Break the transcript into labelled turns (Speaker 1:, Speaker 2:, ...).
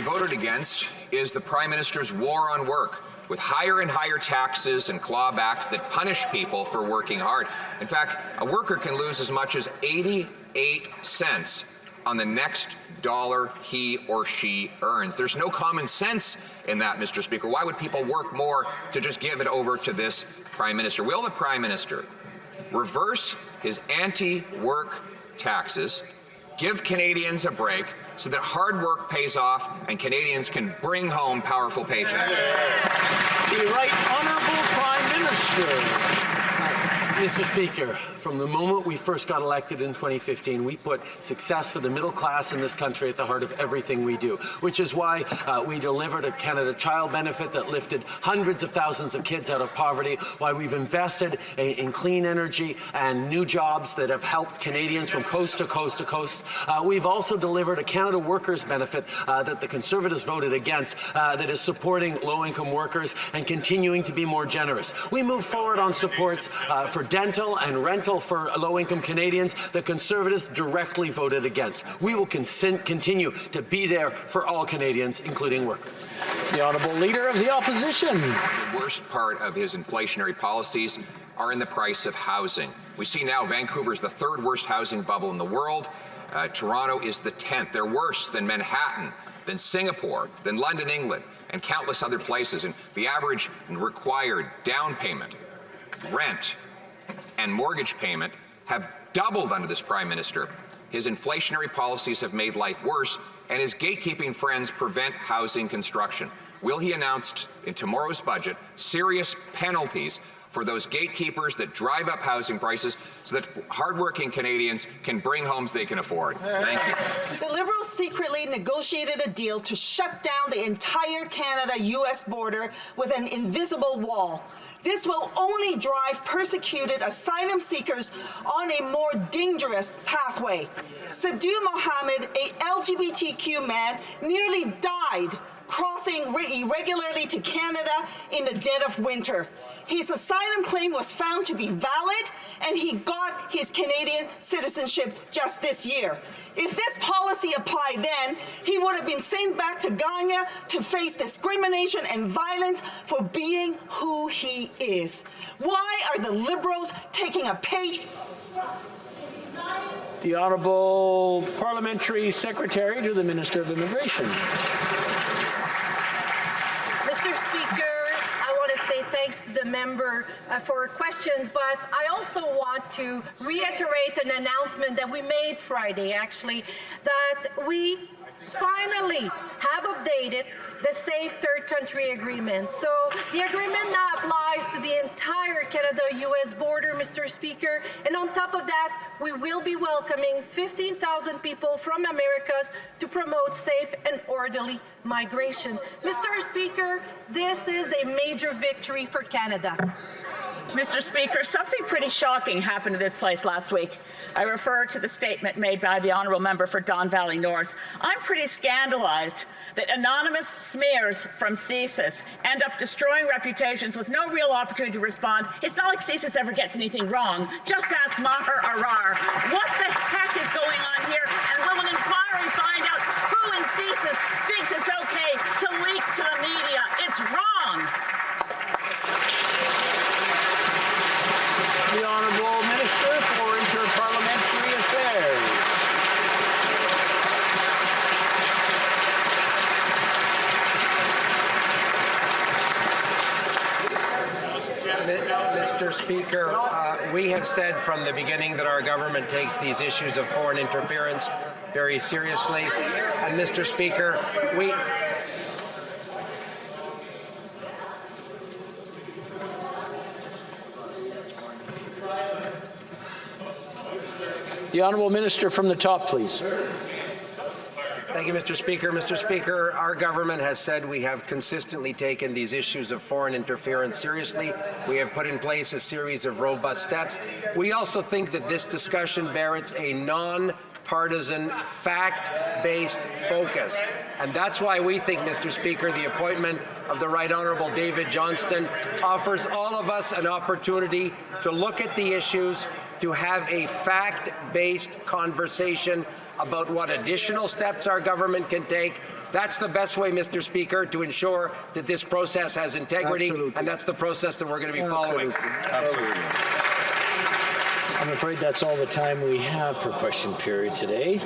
Speaker 1: he voted against is the Prime Minister's war on work, with higher and higher taxes and clawbacks that punish people for working hard. In fact, a worker can lose as much as 88 cents on the next dollar he or she earns. There's no common sense in that, Mr. Speaker. Why would people work more to just give it over to this Prime Minister? Will the Prime Minister reverse his anti-work taxes, give Canadians a break so that hard work pays off and Canadians can bring home powerful paychecks?
Speaker 2: The Right Honourable Prime Minister. Mr. Speaker, from the moment we first got elected in 2015, we put success for the middle class in this country at the heart of everything we do, which is why we delivered a Canada Child benefit that lifted hundreds of thousands of kids out of poverty, why we've invested in clean energy and new jobs that have helped Canadians from coast to coast to coast. We've also delivered a Canada Workers benefit that the Conservatives voted against that is supporting low-income workers and continuing to be more generous. We move forward on supports for dental and rental for low-income Canadians. The Conservatives directly voted against. We will continue to be there for all Canadians, including workers.
Speaker 3: The Honourable Leader of the Opposition.
Speaker 1: The worst part of his inflationary policies are in the price of housing. We see now Vancouver's the third worst housing bubble in the world. Toronto is the 10th. They're worse than Manhattan, than Singapore, than London, England, and countless other places. And the average required down payment, rent, and mortgage payment have doubled under this Prime Minister. His inflationary policies have made life worse, and his gatekeeping friends prevent housing construction. Will he announce in tomorrow's budget serious penalties for those gatekeepers that drive up housing prices so that hardworking Canadians can bring homes they can afford? Thank you.
Speaker 4: The Liberals secretly negotiated a deal to shut down the entire Canada-US border with an invisible wall. This will only drive persecuted asylum seekers on a more dangerous pathway. Sadhu Mohammed, a LGBTQ man, nearly died crossing irregularly to Canada in the dead of winter. His asylum claim was found to be valid, and he got his Canadian citizenship just this year. If this policy applied then, he would have been sent back to Ghana to face discrimination and violence for being who he is. Why are the Liberals taking a page?
Speaker 3: The Honourable Parliamentary Secretary to the Minister of Immigration.
Speaker 5: Mr. Speaker, I want to say thanks to the member for questions, but I also want to reiterate an announcement that we made Friday, actually, that we finally have updated the Safe Third Country Agreement. So the agreement now applies to the entire Canada-US border, Mr. Speaker, and on top of that, we will be welcoming 15,000 people from Americas to promote safe and orderly migration. Mr. Speaker, this is a major victory for Canada.
Speaker 6: Mr. Speaker, something pretty shocking happened to this place last week. I refer to the statement made by the Honourable Member for Don Valley North. I'm pretty scandalized that anonymous smears from CSIS end up destroying reputations with no real opportunity to respond. It's not like CSIS ever gets anything wrong. Just ask Maher Arar. What the heck is going on here? And will an inquiry find out who in CSIS thinks it's okay to leak to the media? It's wrong.
Speaker 3: The Honourable Minister for Inter-Parliamentary Affairs.
Speaker 7: Mr. Speaker, we have said from the beginning that our government takes these issues of foreign interference very seriously. And Mr. Speaker,
Speaker 3: The Honourable Minister from the top, please.
Speaker 7: Thank you, Mr. Speaker. Mr. Speaker, our government has said we have consistently taken these issues of foreign interference seriously. We have put in place a series of robust steps. We also think that this discussion merits a non-partisan, fact-based focus. And that's why we think, Mr. Speaker, the appointment of the Right Honourable David Johnston offers all of us an opportunity to look at the issues, to have a fact-based conversation about what additional steps our government can take. That's the best way, Mr. Speaker, to ensure that this process has integrity, and that's the process that we're going to be following.
Speaker 3: Absolutely. I'm afraid that's all the time we have for question period today.